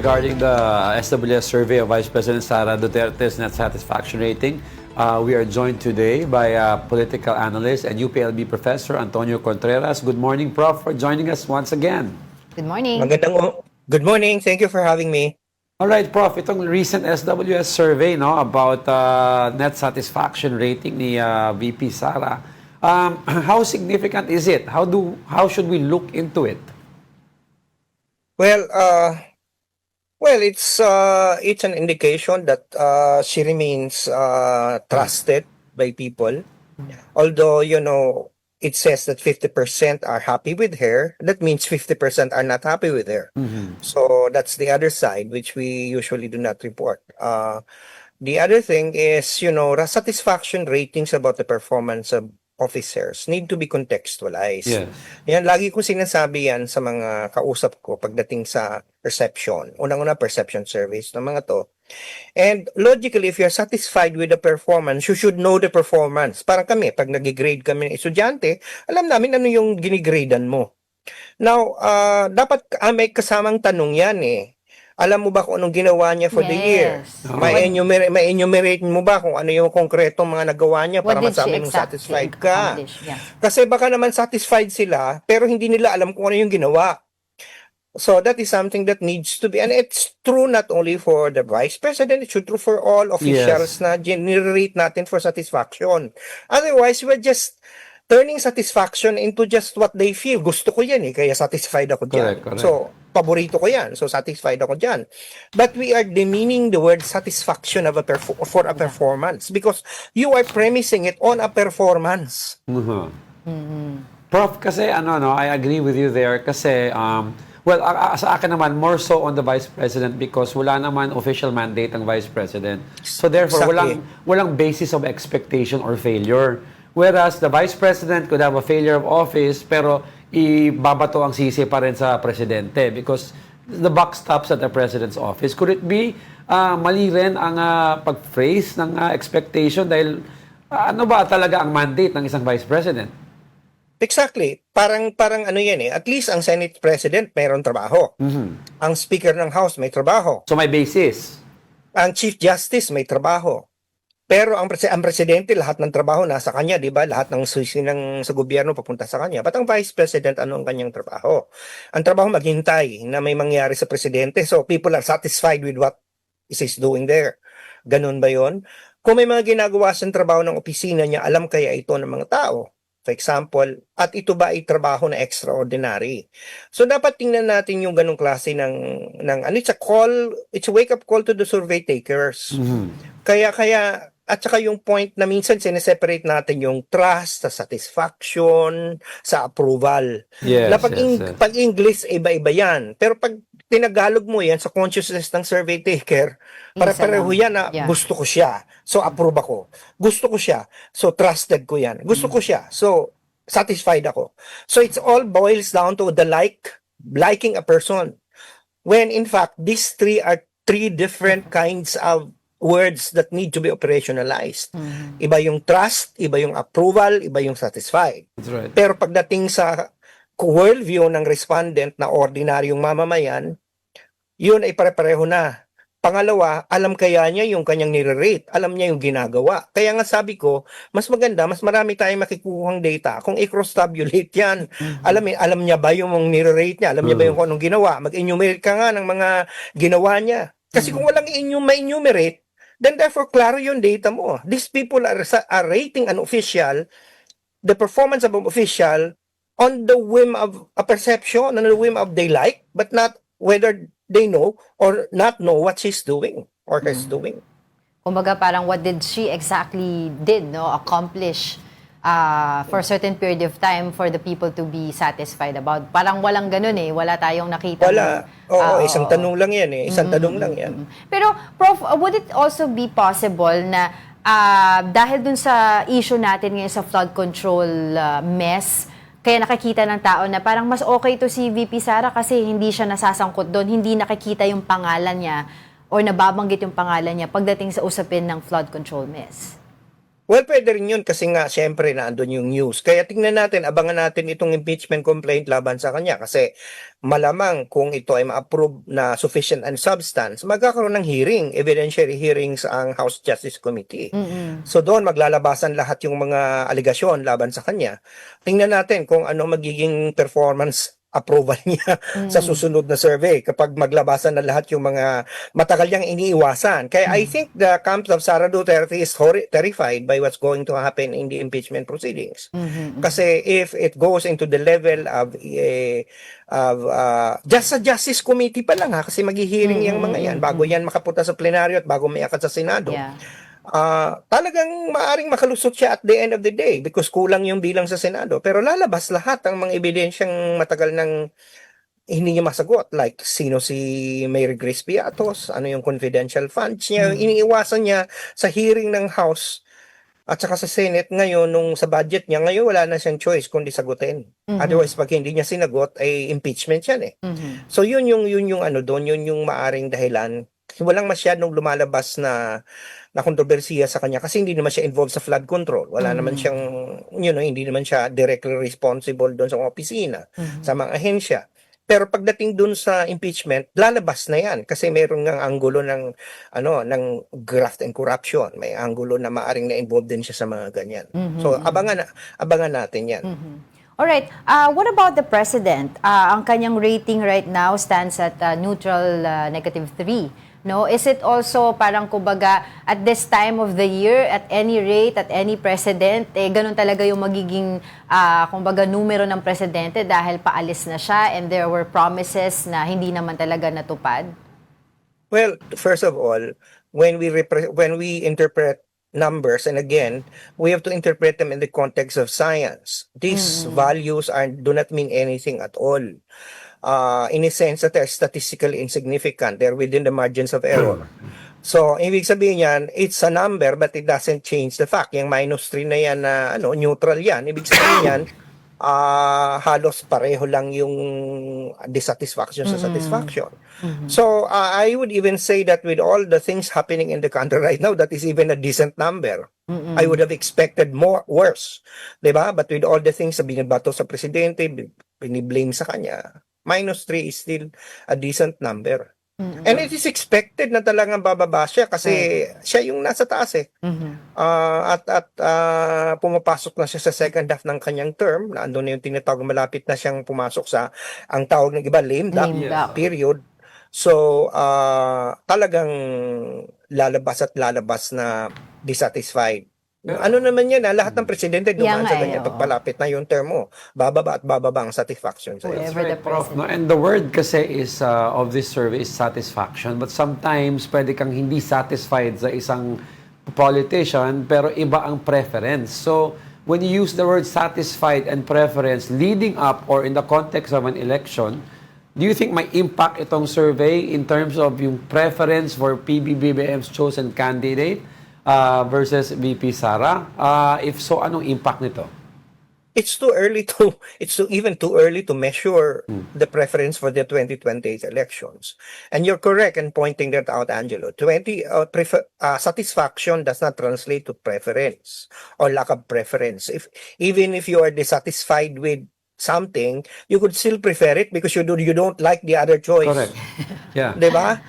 regarding the SWS survey of Vice President Sara Duterte's net satisfaction rating. We are joined today by political analyst and UPLB professor Antonio Contreras. Good morning, Prof, for joining us once again. Good morning. Good morning. Thank you for having me. All right, Prof, itong recent SWS survey about net satisfaction rating ni VP Sara. How significant is it? How should we look into it? Well, it's an indication that she remains trusted by people. Although, it says that 50% are happy with her, that means 50% are not happy with her. So that's the other side, which we usually do not report. The other thing is, satisfaction ratings about the performance of officers need to be contextualized. Yes. Yan, lagi ko sinasabi yan sa mga kausap ko pagdating sa perception. Unang-una, perception surveys ng mga to. And logically, if you're satisfied with the performance, you should know the performance. Parang kami, pag nag-grade kami ng estudyante, alam namin ano yung ginigradean mo. Now, dapat may kasamang tanong yan eh. Alam mo ba kung anong ginawa niya for the year? May enumerate mo ba kung ano yung konkretong mga nagawa niya para masabi mong satisfied ka? Kasi baka naman satisfied sila, pero hindi nila alam kung ano yung ginawa. So that is something that needs to be, and it's true not only for the Vice President, it's true for all officials na generate natin for satisfaction. Otherwise, we're just turning satisfaction into just what they feel. Gusto ko yan kaya satisfied ako dyan. Correct. So, paborito ko yan. So, satisfied ako dyan. But we are demeaning the word satisfaction of for a performance because you are premising it on a performance. Prof, kasi I agree with you there kasi well, sa akin naman, more so on the Vice President because wala naman official mandate ang Vice President. So therefore, walang basis of expectation or failure. Whereas the Vice President could have a failure of office pero ibabato ang sisi pa rin sa Presidente because the buck stops at the President's office. Could it be mali rin ang pag-phrase ng expectation dahil ano ba talaga ang mandate ng isang Vice President? Exactly. Parang ano yan At least ang Senate President mayroon trabaho. Ang Speaker ng House may trabaho. So may basis. Ang Chief Justice may trabaho. Pero ang Presidente, lahat ng trabaho nasa kanya, di ba? Lahat ng sa gobyerno papunta sa kanya. But ang Vice President, ano ang kanyang trabaho? Ang trabaho maghintay na may mangyari sa Presidente. So people are satisfied with what he's doing there. Ganun ba yon? Kung may mga ginagawa sa trabaho ng opisina niya, alam kaya ito ng mga tao? For example, at ito ba ay trabaho na extraordinary? So dapat tingnan natin yung ganung klase ng it's a wake-up call to the survey takers. Kaya at saka yung point na minsan sineseparate natin yung trust, sa satisfaction, sa approval. Yes, na pag English, iba-iba yan. Pero pag tinagalog mo yan sa consciousness ng survey taker, pare-pareho yan na gusto ko siya. So approve ako. Gusto ko siya. So trusted ko yan. Gusto ko siya. So satisfied ako. So it's all boils down to the liking a person. When in fact, these three are three different kinds of words that need to be operationalized. Iba yung trust, iba yung approval, iba yung satisfied. That's right. Pero pagdating sa worldview ng respondent na ordinaryong mamamayan, yun ay pare-pareho na. Pangalawa, alam kaya niya yung kanyang nire-rate, alam niya yung ginagawa. Kaya nga sabi ko, mas maganda, mas marami tayong makikuhang data kung i-cross-tabulate yan. Alam niya ba yung nire-rate niya? Alam niya ba yung kung anong ginawa? Mag-enumerate ka nga ng mga ginawa niya. Kasi kung walang ma-enumerate, then therefore, klaro yung data mo. These people are rating an official, the performance of an official, on the whim of a perception, on the whim of they like, but not whether they know or not know what she's doing or he's doing. Kumbaga parang what did she exactly accomplish for a certain period of time for the people to be satisfied about. Parang walang ganun wala tayong nakita. Wala. Isang tanong lang yan Isang tanong lang yan. Pero Prof, would it also be possible na dahil dun sa issue natin ngayon sa flood control mess, kaya nakikita ng tao na parang mas okay to si VP Sara kasi hindi siya nasasangkot doon, hindi nakikita yung pangalan niya or nababanggit yung pangalan niya pagdating sa usapin ng flood control mess? Well, pwede rin yun kasi nga, syempre, naandun yung news. Kaya tingnan natin, abangan natin itong impeachment complaint laban sa kanya kasi malamang kung ito ay ma-approve na sufficient and substance, magkakaroon ng hearing, evidentiary hearings ang House Justice Committee. So doon maglalabasan lahat yung mga aligasyon laban sa kanya. Tingnan natin kung ano magiging performance approval niya sa susunod na survey kapag maglabasan na lahat yung mga matagal niyang iniiwasan. Kaya I think the camp of Sara Duterte is terrified by what's going to happen in the impeachment proceedings. Kasi if it goes into the level of just sa Justice Committee pa lang kasi maghihiring yung mga yan bago yan makapunta sa plenaryo at bago may akad sa Senado. Yeah. Talagang maaring makalusot siya at the end of the day because kulang yung bilang sa Senado. Pero lalabas lahat ang mga ebidensyang matagal nang hindi niya masagot. Like, sino si Mary Grace Piatos? Ano yung confidential funds niya? Iniiwasan niya sa hearing ng House at saka sa Senate ngayon, nung sa budget niya, ngayon wala na siyang choice kundi sagutin. Otherwise, pag hindi niya sinagot, ay impeachment yan eh. So, yun yung ano doon, yun yung maaring dahilan. Walang masyadong lumalabas na kontrobersiya sa kanya kasi hindi naman siya involved sa flood control. Wala naman siyang, hindi naman siya directly responsible doon sa opisina, sa mga ahensya. Pero pagdating doon sa impeachment, lalabas na yan kasi mayroong ng anggulo ng graft and corruption. May anggulo na maaring na-involved din siya sa mga ganyan. So abangan natin yan. Alright, what about the president? Ang kanyang rating right now stands at neutral -3. No, is it also parang kumbaga at this time of the year, at any rate, at any president, ganun talaga yung magiging kumbaga numero ng presidente dahil paalis na siya and there were promises na hindi naman talaga natupad? Well, first of all, when we interpret numbers, and again, we have to interpret them in the context of science. These values do not mean anything at all. In a sense that they're statistically insignificant. They're within the margins of error. So, ibig sabihin yan, it's a number but it doesn't change the fact. Yung -3 na yan na neutral yan. Ibig sabihin yan, halos pareho lang yung dissatisfaction sa satisfaction. So, I would even say that with all the things happening in the country right now, that is even a decent number. I would have expected worse. Diba? But with all the things na binabato sa presidente, biniblame sa kanya, -3 is still a decent number. And it is expected na talagang bababa siya kasi siya yung nasa taas eh. At pumapasok na siya sa second half ng kanyang term, na andun na yung tinatawag malapit na siyang pumasok sa ang tawag ng iba lame duck period. So talagang lalabas na dissatisfied. Ano naman yan, lahat ng presidente dumaan sa ganyan. Pagpalapit na yung term mo, bababa at bababa ang satisfaction sa iyo. That's right, Prof. No? And the word kasi is of this survey is satisfaction. But sometimes, pwede kang hindi satisfied sa isang politician, pero iba ang preference. So, when you use the word satisfied and preference leading up or in the context of an election, do you think may impact itong survey in terms of yung preference for PBBM's chosen candidate versus VP Sara? If so, anong impact nito? It's even too early to measure the preference for the 2028 elections. And you're correct in pointing that out, Angelo. Satisfaction does not translate to preference or lack of preference. Even if you are dissatisfied with something, you could still prefer it because you don't like the other choice. Correct. Yeah. 'Di ba?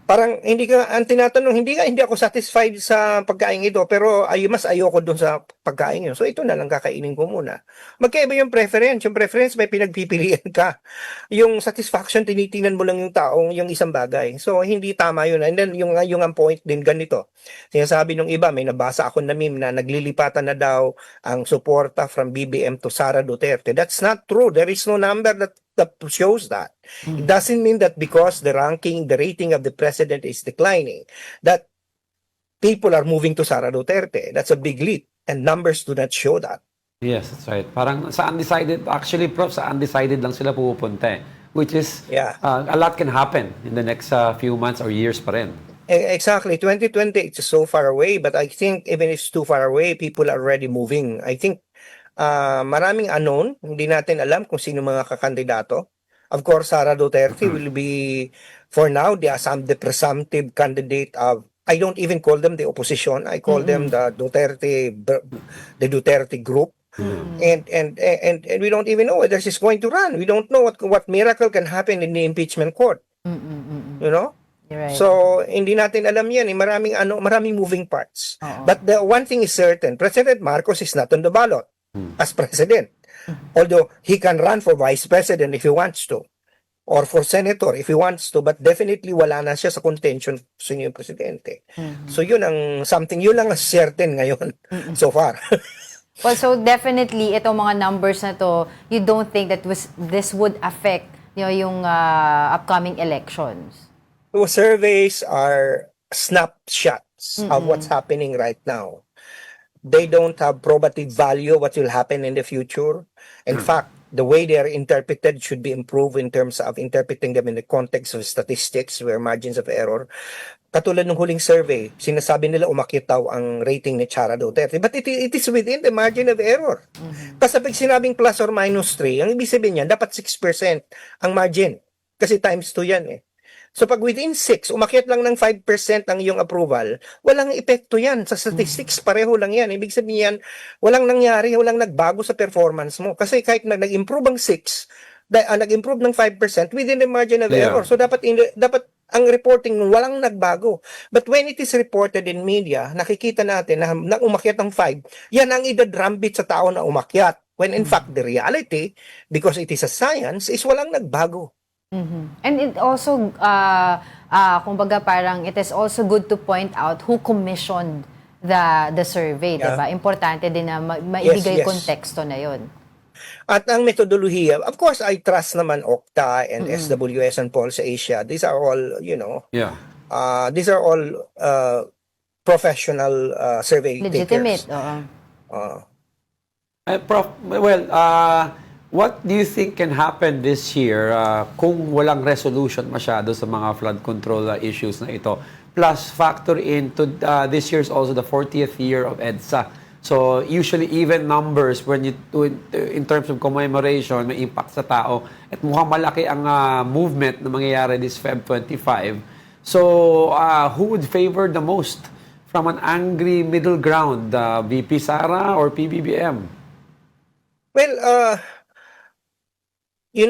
Parang ang tinatanong, hindi ako satisfied sa pagkain ito, pero mas ayoko dun sa pagkain yun. So ito na lang kakainin ko muna. Magkaiba yung preference. Yung preference may pinagpipilian ka. Yung satisfaction, tinitingnan mo lang yung taong yung isang bagay. So hindi tama yun. And then yung ang point din ganito. Sinasabi nung iba, may nabasa ako na meme na naglilipatan na daw ang suporta from BBM to Sara Duterte. That's not true. There is no number that shows that. It doesn't mean that because the rating of the president is declining, that people are moving to Sara Duterte. That's a big leap. And numbers do not show that. Yes, that's right. Parang sa undecided, actually, Prof, sa undecided lang sila pupunta eh. Which is, a lot can happen in the next few months or years pa rin. Exactly. 2020, it's so far away. But I think even if it's too far away, people are already moving. I think maraming unknown. Hindi natin alam kung sino mga kakandidato. Of course, Sara Duterte will be, for now, the presumptive candidate of I don't even call them the opposition. I call them the Duterte group. And we don't even know whether she's going to run. We don't know what miracle can happen in the impeachment court. You know? You're right. So, hindi natin alam yan. Maraming moving parts. Oo. But the one thing is certain, President Marcos is not on the ballot as president. Although he can run for vice president if he wants to. Or for senator if he wants to. But definitely wala na siya sa contention sa yung presidente. So, yun lang ang certain ngayon so far. Well, so definitely, itong mga numbers na to, you don't think that this would affect yung upcoming elections? So surveys are snapshots of what's happening right now. They don't have probative value what will happen in the future. In fact, the way they are interpreted should be improved in terms of interpreting them in the context of statistics where margins of error. Katulad ng huling survey, sinasabi nila umakyat daw ang rating ni Sara Duterte. But it is within the margin of error. Kasi pag sinabing plus or minus 3, ang ibig sabihin niyan, dapat 6% ang margin. Kasi times 2 yan eh. So pag within 6, umakyat lang ng 5% ang iyong approval, walang epekto yan. Sa statistics, pareho lang yan. Ibig sabihin yan, walang nangyari, walang nagbago sa performance mo. Kasi kahit nag-improve ang 6, nag-improve ng 5% within the margin of error. So dapat ang reporting walang nagbago. But when it is reported in media, nakikita natin na umakyat ng 5, yan ang idadrambit sa tao na umakyat. When in fact, the reality, because it is a science, is walang nagbago. And it also, kumbaga parang, it is also good to point out who commissioned the survey, diba? Importante din na maibigay konteksto na yon. At ang metodolohiya, of course, I trust naman Okta and SWS and Pulse Asia. These are all, these are all professional survey Legitimate, takers. Prof, well, what do you think can happen this year kung walang resolution masyado sa mga flood control issues na ito? Plus, factor into this year's also the 40th year of EDSA. So, usually even numbers when you do in terms of commemoration, may impact sa tao. At mukhang malaki ang movement na mangyayari this Feb 25. So, who would favor the most from an angry middle ground, VP Sara or PBBM? Well,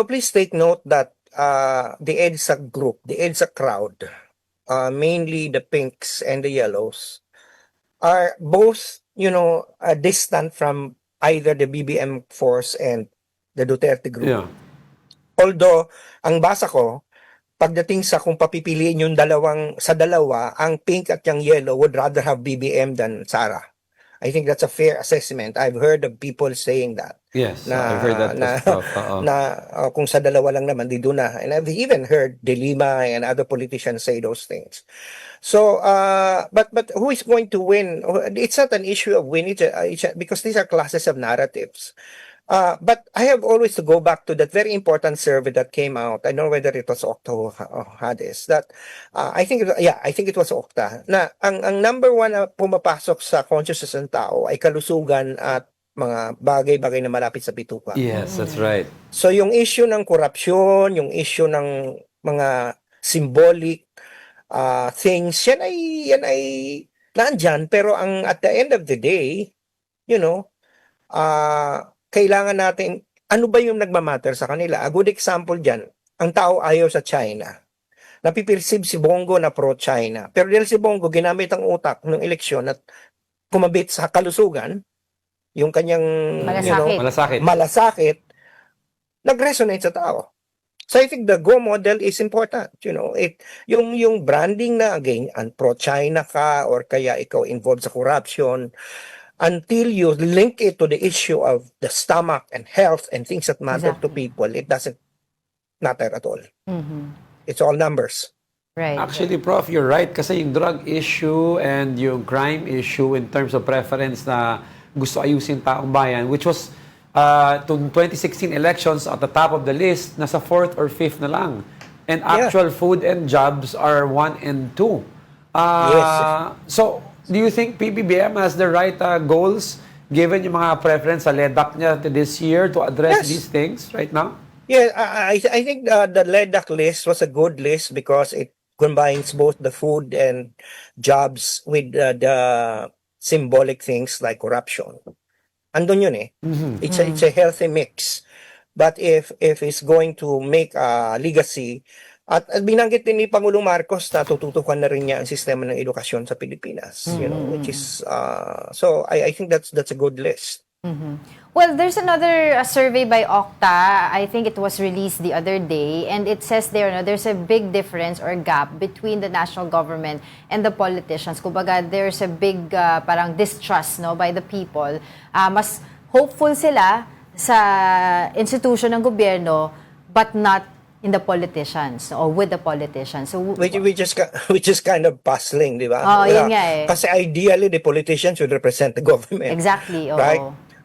please take note that the EDSA group, the EDSA crowd, mainly the pinks and the yellows, are both distant from either the BBM force and the Duterte group. Yeah. Although, ang basa ko, pagdating sa kung papipiliin yung dalawa, ang pink at yung yellow would rather have BBM than Sara. I think that's a fair assessment. I've heard of people saying that. Yes, I've heard that stuff. Kung sa dalawa lang naman, di doon na. And I've even heard De Lima and other politicians say those things. So, but who is going to win? It's not an issue of winning because these are classes of narratives. But I have always to go back to that very important survey that came out. I don't know whether it was Okta who had this. I think it was Okta. Na ang number one na pumapasok sa consciousness ng tao ay kalusugan at mga bagay-bagay na malapit sa bituka. Yes, that's right. So yung issue ng korupsyon, yung issue ng mga symbolic things, yan ay nandyan. Pero at the end of the day, kailangan natin, ano ba yung nagmamatter sa kanila? A good example dyan, ang tao ayaw sa China. Napiperceive si Bongo na pro-China. Pero dahil si Bongo ginamit ang utak ng eleksyon at kumabit sa kalusugan, yung kanyang malasakit, nag-resonate sa tao. So I think the Go model is important. Yung branding na, again, pro-China ka or kaya ikaw involved sa corruption, until you link it to the issue of the stomach and health and things that matter to people, it doesn't matter at all. It's all numbers. Right. Actually, Prof, you're right. Kasi yung drug issue and yung crime issue in terms of preference na gusto ayusin taong bayan, which was to 2016 elections at the top of the list, nasa 4th or 5th na lang. And actual food and jobs are 1 and 2. Yes. So, do you think PBBM has the right goals given yung mga preference sa LEDAC niya this year to address these things right now? Yeah, I think the LEDAC list was a good list because it combines both the food and jobs with the symbolic things like corruption. Andun yun eh. It's a healthy mix. But if it's going to make a legacy, at binanggit din ni Pangulong Marcos na tututukan na rin niya ang sistema ng edukasyon sa Pilipinas, which is so I think that's a good list. Well, there's another survey by Okta. I think it was released the other day, and it says there na there's a big difference or gap between the national government and the politicians. Kumbaga, there's a big parang distrust no by the people. Mas hopeful sila sa institution ng gobyerno, but not in the politicians or with the politicians. So Which is kind of puzzling, di ba? Oh, yun nga eh. Kasi ideally, the politicians should represent the government. Exactly, oo. Right?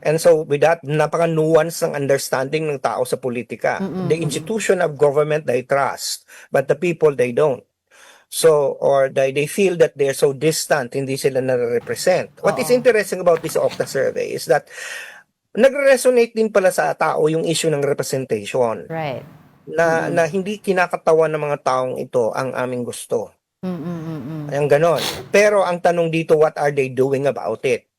And so with that, napaka-nuance ng understanding ng tao sa politika. The institution of government, they trust, but the people, they don't. So, or they feel that they're so distant, hindi sila na-represent. What is interesting about this Okta survey is that nagre-resonate din pala sa tao yung issue ng representation. Right. Na hindi kinakatawan ng mga taong ito ang aming gusto. Ang ganon. Pero ang tanong dito, what are they doing about it?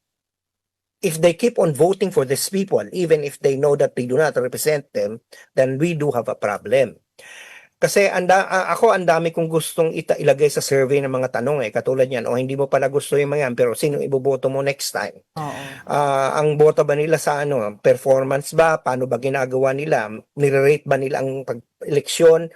If they keep on voting for these people, even if they know that they do not represent them, then we do have a problem. Kasi ako ang dami kong gustong ilagay sa survey ng mga tanong katulad yan, hindi mo pala gusto yung mga yan, pero sino iboboto mo next time? Ang boto ba nila sa performance ba? Paano ba ginagawa nila? Nire-rate ba nila ang pag-eleksyon?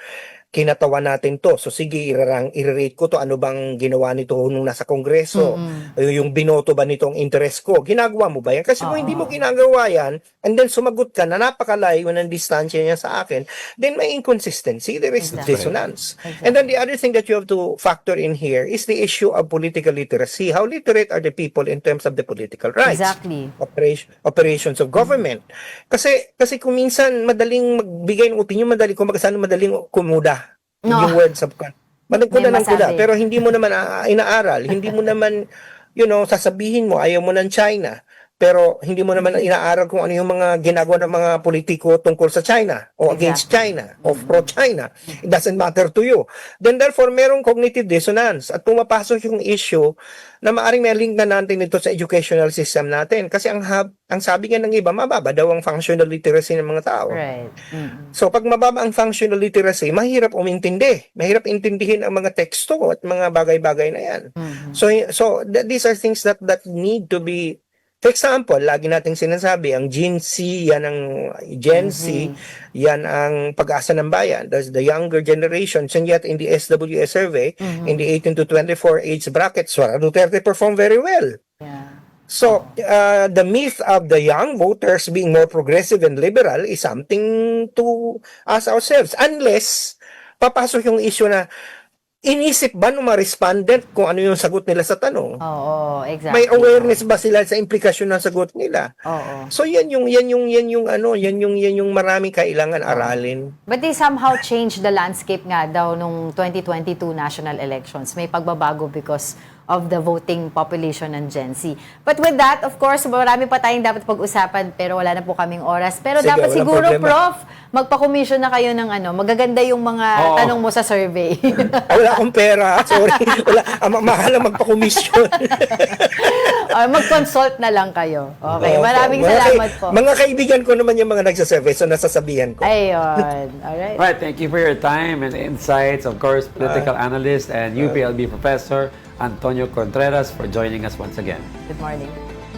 Kinatawa natin to. So sige, i-rate ko to. Ano bang ginawa nito nung nasa Kongreso? Yung binoto ba nitong interest ko? Ginagawa mo ba yan? Kasi kung hindi mo ginagawa yan, and then sumagot ka na napakalayo ng distansya niya sa akin, then may inconsistency. There is dissonance. And then the other thing that you have to factor in here is the issue of political literacy. How literate are the people in terms of the political rights? Exactly. Operations of government. Kasi kung minsan madaling magbigay ng opinion, madaling kumuda. Yung words of kuda ng kuda, pero hindi mo naman inaaral, hindi mo naman sasabihin mo ayaw mo ng China, pero hindi mo naman inaaral kung ano yung mga ginagawa ng mga politiko tungkol sa China o against China o pro-China. It doesn't matter to you. Then therefore, merong cognitive dissonance at pumapasok yung issue na maaring may link na natin ito sa educational system natin. Kasi ang sabi nga ng iba, mababa daw ang functional literacy ng mga tao. Right. So pag mababa ang functional literacy, mahirap umintindi. Mahirap intindihin ang mga teksto at mga bagay-bagay na yan. So these are things that need to be. For example, lagi nating sinasabi, ang Gen Z, yan ang pag-asa ng bayan. That's the younger generation. And yet, in the SWS survey, in the 18 to 24 age bracket, Sara Duterte performed very well. Yeah. So, the myth of the young voters being more progressive and liberal is something to ask ourselves. Unless, papasok yung issue na, inisip ba ng mga respondent kung ano yung sagot nila sa tanong? Oo, exactly. May awareness ba sila sa implikasyon ng sagot nila? Oo. So yan yung maraming kailangan aralin. But they somehow changed the landscape nga daw nung 2022 national elections. May pagbabago because of the voting population ng Gen Z. But with that, of course, marami pa tayong dapat pag-usapan pero wala na po kaming oras. Pero Sige, dapat walang siguro, problema. Prof, magpa-commission na kayo ng magaganda yung mga tanong mo sa survey. Wala akong pera. Sorry. Wala. Mahal ang magpa-commission. Or mag-consult na lang kayo. Okay, maraming salamat po. Mga kaibigan ko naman yung mga nagsasurvey, so nasasabihan ko. Ayun. Alright. Right, thank you for your time and insights. Of course, political analyst and UPLB professor Antonio Contreras for joining us once again. Good morning.